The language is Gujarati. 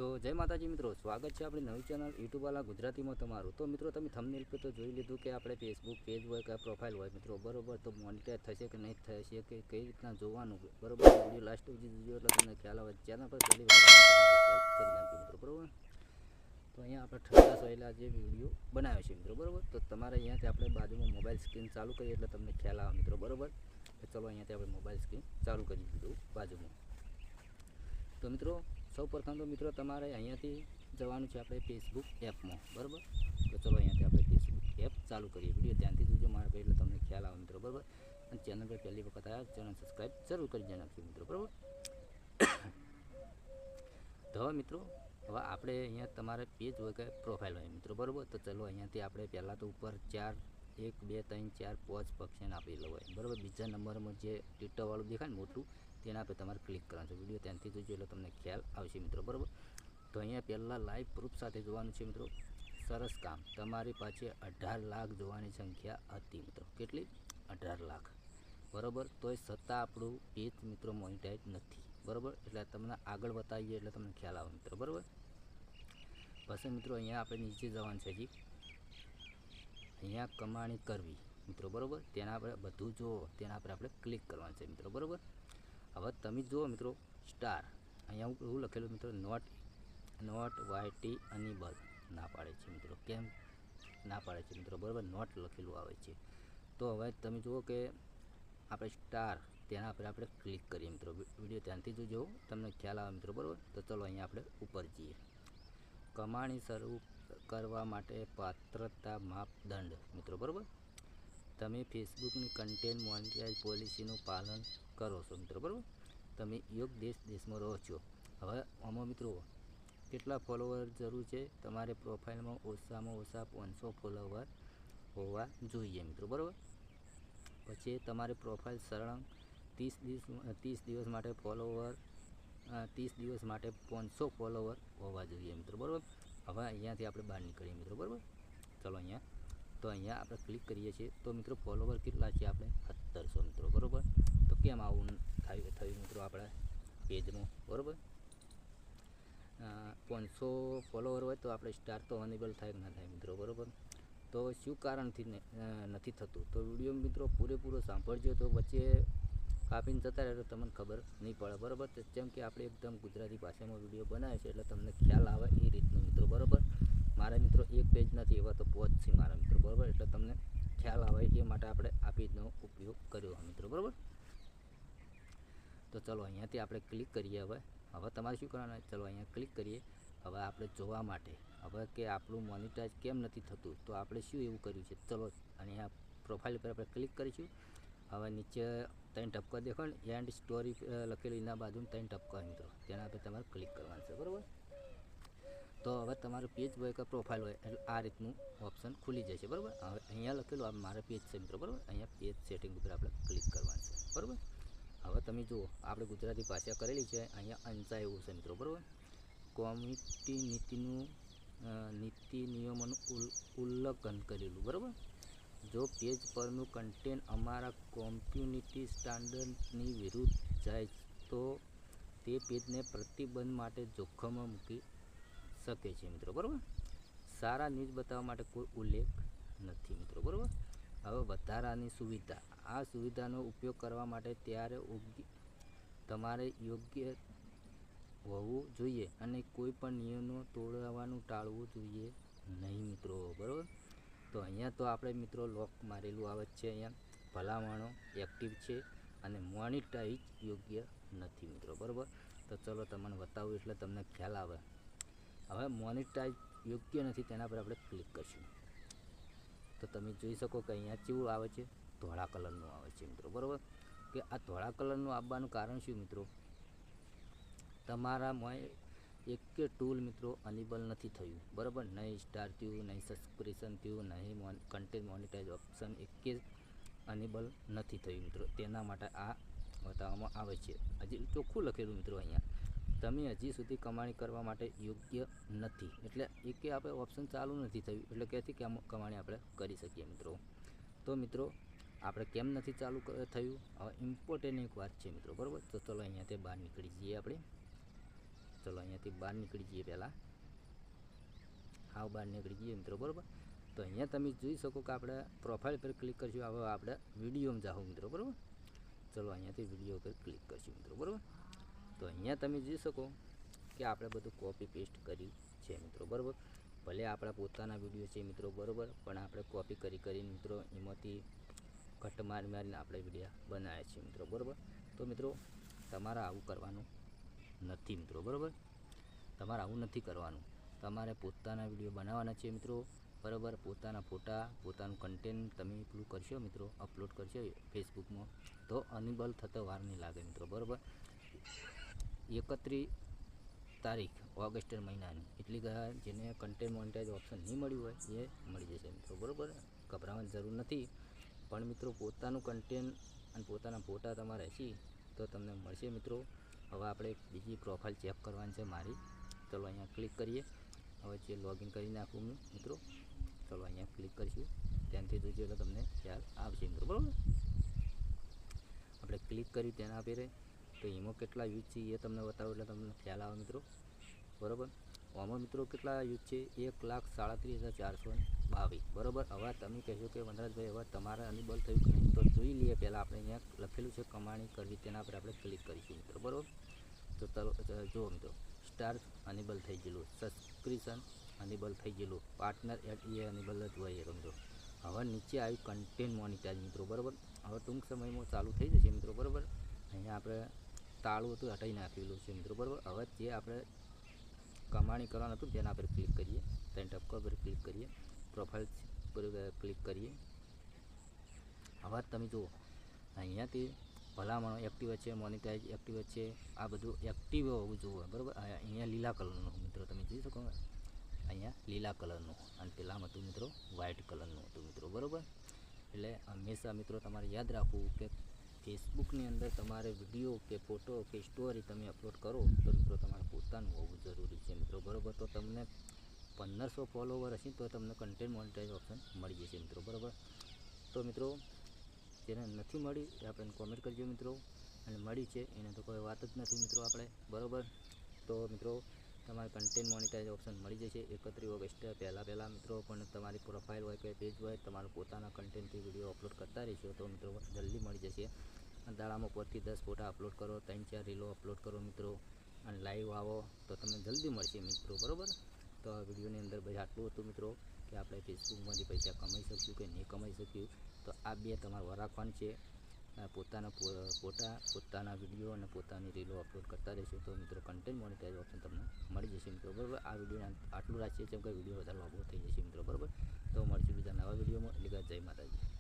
તો જય માતાજી મિત્રો, સ્વાગત છે આપણી નવી ચેનલ યુટ્યુબવાલા ગુજરાતીમાં તમારું। તો મિત્રો તમે થંબનેલ પર તો જોઈ લીધું કે આપણે ફેસબુક પેજ હોય કે પ્રોફાઇલ હોય મિત્રો, બરોબર, તો મોનિટાઈઝ થશે કે નહીં થશે કે કઈ રીતના જોવાનું, બરોબર, વિડીયો લાસ્ટ સુધી જોજો એટલે તમને ખ્યાલ આવે। ચેનલ પર પહેલી વખત સબસ્ક્રાઈબ કરી નાખજો મિત્રો, બરોબર। તો અહીંયા આપણે ઠંડા સોયલા જે વિડીયો બનાવ્યો છે મિત્રો, બરોબર। તો તમારે અહીંયાથી આપણે બાજુમાં મોબાઈલ સ્ક્રીન ચાલુ કરીએ એટલે તમને ખ્યાલ આવે મિત્રો, બરોબર। તો ચલો અહીંયાથી આપણે મોબાઈલ સ્ક્રીન ચાલુ કરી દીધું બાજુમાં। તો મિત્રો સૌપ્રથમ તો મિત્રો તમારે અહીંયાથી જવાનું છે આપણે ફેસબુક એપમાં, બરાબર। તો ચલો અહીંયાથી આપણે ફેસબુક એપ ચાલુ કરીએ। વિડીયો ધ્યાનથી જોજો મારા ભાઈ એટલે તમને ખ્યાલ આવે મિત્રો, બરાબર। અને ચેનલ પર પહેલી વખત આવ્યા ચેનલ સબસ્ક્રાઈબ જરૂર કરી નાખજો મિત્રો, બરાબર। તો હવે મિત્રો હવે આપણે અહીંયા તમારે પેજ હોય કે પ્રોફાઇલ હોય મિત્રો, બરાબર। તો ચલો અહીંયાથી આપણે પહેલાં તો ઉપર 4 1 2 3 4 5 પક્ષીને આપેલો હોય, બરાબર। બીજા નંબરમાં જે ટીટોવાળું દેખાય ને મોટું તેના પર તમારે ક્લિક કરવાનું છે। વિડીયો ત્યાંથી જોજો એટલે તમને ખ્યાલ આવશે મિત્રો, બરાબર। તો અહીંયા પહેલાં લાઈવ પ્રૂફ સાથે જોવાનું છે મિત્રો। સરસ કામ, તમારી પાસે 18 લાખ જોવાની સંખ્યા હતી મિત્રો। કેટલી? 18 લાખ, બરાબર। તોય છતાં આપણું પેજ મિત્રો મોનિટાઈઝ નથી, બરાબર। એટલે તમને આગળ બતાવીએ એટલે તમને ખ્યાલ આવે મિત્રો, બરાબર। પછી મિત્રો અહીંયા આપણે નીચે જવાનું છે હજી, અહીંયા કમાણી કરવી મિત્રો, બરાબર। તેના આપણે બધું જુઓ તેના પર આપણે ક્લિક કરવાનું છે મિત્રો, બરાબર। હવે તમે જુઓ મિત્રો સ્ટાર, અહીંયા એવું લખેલું મિત્રો નોટ વાયટી અનેબલ ના પાડે છે મિત્રો, કેમ ના પાડે છે મિત્રો, બરાબર, નોટ લખેલું આવે છે। તો હવે તમે જુઓ કે આપણે સ્ટાર તેના પર આપણે ક્લિક કરીએ મિત્રો। વિડીયો ધ્યાનથી જોજો તમને ખ્યાલ આવે મિત્રો, બરાબર। તો ચલો અહીંયા આપણે ઉપર જઈએ, કમાણી શરૂ કરવા માટે પાત્રતા માપદંડ મિત્રો, બરાબર। તમે ફેસબુકની કન્ટેન્ટ મોનિટાઇઝ પોલિસીનું પાલન કરો છો મિત્રો, બરાબર। તમે દેશમાં રહો છો। હવે આમાં મિત્રો કેટલા ફોલોવર જરૂર છે? તમારે પ્રોફાઇલમાં ઓછામાં ઓછા 500 ફોલોવર હોવા જોઈએ મિત્રો, બરાબર। પછી તમારે પ્રોફાઇલ સળંગ 30 દિવસ માટે 500 ફોલોવર હોવા જોઈએ મિત્રો, બરાબર। હવે અહીંયાથી આપણે બહાર નીકળીએ મિત્રો, બરાબર। ચલો અહીંયા તો અહીંયા આપણે ક્લિક કરીએ છીએ તો મિત્રો ફોલોવર કેટલા છે? આપણે 1700 મિત્રો, બરાબર। તો કેમ આવું થયું મિત્રો આપણા પેજમાં, બરાબર। 500 ફોલોવર હોય તો આપણે સ્ટાર તો અનેબલ થાય કે ના થાય મિત્રો, બરાબર। તો શું કારણથી નથી થતું? તો વિડીયો મિત્રો પૂરેપૂરો સાંભળજો, તો વચ્ચે કાપીને જતા રહે તો તમને ખબર નહીં પડે, બરાબર। જેમ કે આપણે એકદમ ગુજરાતી ભાષામાં વિડીયો બનાવે છે એટલે તમને ખ્યાલ આવે એ રીતનું મિત્રો, બરાબર। મારા મિત્રો એક પેજ નથી, એવા તો 5 છે મારા મિત્રો, બરાબર। એટલે તમને ખ્યાલ આવે એ માટે આપણે આ પેજનો ઉપયોગ કર્યો મિત્રો, બરાબર। તો ચલો અહીંયાથી આપણે ક્લિક કરીએ। હવે તમારે શું કરવાનું? ચલો અહીંયા ક્લિક કરીએ। હવે આપણે જોવા માટે હવે કે આપણું મોનિટાઈઝ કેમ નથી થતું, તો આપણે શું એવું કર્યું છે? ચલો અહીંયા પ્રોફાઇલ પર આપણે ક્લિક કરીશું। હવે નીચે 3 ટપકા દેખો ને, એન્ડ સ્ટોરી લખેલું એના બાજુમાં 3 ટપકા મિત્રો, તેના પર તમારે ક્લિક કરવાનું છે, બરાબર। તો હવે તમારું પેજ હોય કે પ્રોફાઇલ હોય એટલે આ રીતનું ઓપ્શન ખુલી જશે, બરાબર। હવે અહીંયા લખેલું આ મારા પેજ છે મિત્રો, બરાબર। અહીંયા પેજ સેટિંગ ઉપર આપણે ક્લિક કરવાનું છે, બરાબર। હવે તમે જુઓ આપણે ગુજરાતી ભાષા કરેલી છે, અહીંયા અંચા એવું છે મિત્રો, બરાબર। કોમ્યુનિટી નીતિ નિયમોનું ઉલ્લંઘન કરેલું, બરાબર। જો પેજ પરનું કન્ટેન્ટ અમારા કોમ્યુનિટી સ્ટાન્ડર્ડની વિરુદ્ધ જાય તો તે પેજને પ્રતિબંધ માટે જોખમમાં મૂકી શકે છે મિત્રો, બરાબર। સારા ન્યૂઝ બતાવવા માટે કોઈ ઉલ્લેખ નથી મિત્રો, બરાબર। હવે વધારાની સુવિધા, આ સુવિધાનો ઉપયોગ કરવા માટે તમારે યોગ્ય હોવું જોઈએ અને કોઈ પણ નિયમો તોડવાનું ટાળવું જોઈએ નહીં મિત્રો, બરાબર। તો અહીંયા તો આપણે મિત્રો લોક મારેલું આવે છે, અહીંયા ભલામણો એક્ટિવ છે અને મોનિટાઈઝ યોગ્ય નથી મિત્રો, બરાબર। તો ચલો તમને બતાવું એટલે તમને ખ્યાલ આવે। હવે મોનિટાઈઝ યોગ્ય નથી તેના પર આપણે ક્લિક કરીશું તો તમે જોઈ શકો કે અહીંયા કેવું આવે છે? ધોળા કલરનું આવે છે મિત્રો, બરાબર। કે આ ધોળા કલરનું આવવાનું કારણ શું મિત્રો? તમારામાં એક કે ટૂલ મિત્રો અનેબલ નથી થયું, બરાબર। નહીં સ્ટાર થયું, નહીં સબસ્ક્રિપ્શન થયું, નહીં કન્ટેન્ટ મોનિટાઈઝ ઓપ્શન એક કે અનેબલ નથી થયું મિત્રો, તેના માટે આ બતાવવામાં આવે છે। હજી ચોખ્ખું લખેલું મિત્રો અહીંયા, તમે હજી સુધી કમાણી કરવા માટે યોગ્ય નથી, એટલે એક આપણે ઓપ્શન ચાલુ નથી થયું, એટલે ક્યાંથી કમાણી આપણે કરી શકીએ મિત્રો। તો મિત્રો આપણે કેમ નથી ચાલુ થયું? હવે ઇમ્પોર્ટન્ટ એક વાત છે મિત્રો, બરાબર। તો ચલો અહીંયાથી બહાર નીકળી જઈએ આપણે। ચલો અહીંયાથી બહાર નીકળી જઈએ પહેલાં, હાવ બહાર નીકળી જઈએ મિત્રો બરાબર. તો અહીંયા તમે જોઈ શકો કે આપણે પ્રોફાઇલ પર ક્લિક કરશું, હવે આપણે વિડીયોમાં જાઓ મિત્રો બરાબર. ચલો અહીંયાથી વિડીયો પર ક્લિક કરશું મિત્રો બરાબર. તો અહીંયા તમે જોઈ શકો કે આપણે બધું કોપી પેસ્ટ કર્યું છે મિત્રો બરાબર. ભલે આપણા પોતાના વિડીયો છે મિત્રો બરાબર, પણ આપણે કોપી કરીને મિત્રો એમાંથી કટ મારીને આપણે વિડીયો બનાવ્યા છે મિત્રો બરાબર. તો મિત્રો તમારે આવું કરવાનું નથી મિત્રો બરાબર. તમારે આવું નથી કરવાનું, તમારે પોતાના વિડીયો બનાવવાના છે મિત્રો બરાબર. પોતાના ફોટા, પોતાનું કન્ટેન્ટ તમે પેલું કરશો મિત્રો, અપલોડ કરશો ફેસબુકમાં, તો અનેબલ થતા વાર નહીં લાગે મિત્રો બરાબર. 31 તારીખ ઓગસ્ટ મહિનાની એટલી જેને કન્ટેન્ટ મોનેટાઇઝ ઓપ્શન નહીં મળ્યું હોય એ મળી જશે મિત્રો બરાબર. ગભરાવાની જરૂર નથી, પણ મિત્રો પોતાનું કન્ટેન્ટ અને પોતાના ફોટા તમારે હશે તો તમને મળશે મિત્રો. હવે આપણે બીજી પ્રોફાઇલ ચેક કરવાની છે મારી. ચલો અહીંયા ક્લિક કરીએ. હવે જે લોગિન કરી નાખું હું મિત્રો. ચલો અહીંયા ક્લિક કરીશું, ત્યાંથી જોઈજો એટલે તમને ખ્યાલ આવશે મિત્રો બરાબર. આપણે ક્લિક કર્યું તેના આપે તો એમાં કેટલા યુઝ છે એ તમને બતાવો એટલે તમને ખ્યાલ આવે મિત્રો બરાબર. આમાં મિત્રો કેટલા યુઝ છે, 1,37,422 બરાબર. હવે તમે કહેશો કે વનરાજભાઈ હવે તમારે અનેબલ થયું કે નહીં, તો જોઈ લઈએ. પહેલાં આપણે અહીંયા લખેલું છે કમાણી કરવી, તેના પર આપણે ક્લિક કરીશું મિત્રો બરાબર. તો ચલો જુઓ મિત્રો, સ્ટાર અનેબલ થઈ ગયેલું, સબસ્ક્રિપ્શન અનેબલ થઈ ગયેલું, પાર્ટનર એડ એ અનેબલ જ હોય મિત્રો. હવે નીચે આવ્યું કન્ટેન્ટ મોનિટાઇઝ મિત્રો બરાબર. હવે ટૂંક સમયમાં ચાલુ થઈ જશે મિત્રો બરાબર. અહીંયા આપણે તાળું હતું હટાવી નાખેલું છે મિત્રો બરાબર. હવે જે આપણે કમાણી કરવાનું હતું તેના પર ક્લિક કરીએ, ત્રણ ટપકા પર ક્લિક કરીએ, પ્રોફાઇલ પર ક્લિક કરીએ. હવે તમે જુઓ અહીંયાથી ભલામણો એક્ટિવ છે, મોનિટાઇઝ એક્ટિવ છે, આ બધું એક્ટિવ હોવું જોઈએ બરાબર. અહીંયા લીલા કલરનું મિત્રો તમે જોઈ શકો, અહીંયા લીલા કલરનું, અને પેલામાં હતું મિત્રો વ્હાઇટ કલરનું હતું મિત્રો બરાબર. એટલે હંમેશા મિત્રો તમારે યાદ રાખવું કે ફેસબુકની અંદર તમારે વિડીયો કે ફોટો કે સ્ટોરી તમે અપલોડ કરો તો મિત્રો તમારે પોતાનું હોવું જરૂરી છે મિત્રો બરાબર. તો તમને 1500 ફોલોવર હશે તો તમને કન્ટેન્ટ મોનેટાઇઝ ઓપ્શન મળી જશે મિત્રો બરાબર. તો મિત્રો જેને નથી મળી એ આપણે કોમેન્ટ કરજો મિત્રો, અને મળી છે એને તો કોઈ વાત જ નથી મિત્રો આપણે બરાબર. તો મિત્રો તમારે કન્ટેન્ટ મોનેટાઇઝ ઓપ્શન મળી જશે 31 ઓગસ્ટ પહેલાં મિત્રો. પણ તમારી પ્રોફાઇલ હોય કે પેજ હોય, તમારા પોતાના કન્ટેન્ટથી વિડીયો અપલોડ કરતા રહીશો તો મિત્રો જલ્દી મળી જશે. દાડામાં 5 થી 10 ફોટા અપલોડ કરો, 3-4 રીલો અપલોડ કરો મિત્રો, અને લાઈવ આવો તો તમને જલ્દી મળશે મિત્રો બરાબર. તો આ વિડીયોની અંદર ભાઈ આટલું હતું મિત્રો કે આપણે ફેસબુકમાંથી પૈસા કમાઈ શકીશું કે નહીં કમાઈ શક્યું. તો આ બે તમારે રાખવાનું છે, પોતાના ફોટા, પોતાના વિડીયો અને પોતાની રીલો અપલોડ કરતા રહેશો તો મિત્રો કન્ટેન્ટ મોનેટાઇઝ ઓપ્શન તમને મળી જશે મિત્રો બરાબર. આ વિડીયો આટલું રાખીએ જેમ કે વિડીયો વધારે લાંબો થઈ જશે મિત્રો બરાબર. તો મળશું બીજા નવા વિડીયોમાં. એટલે કે જય માતાજી.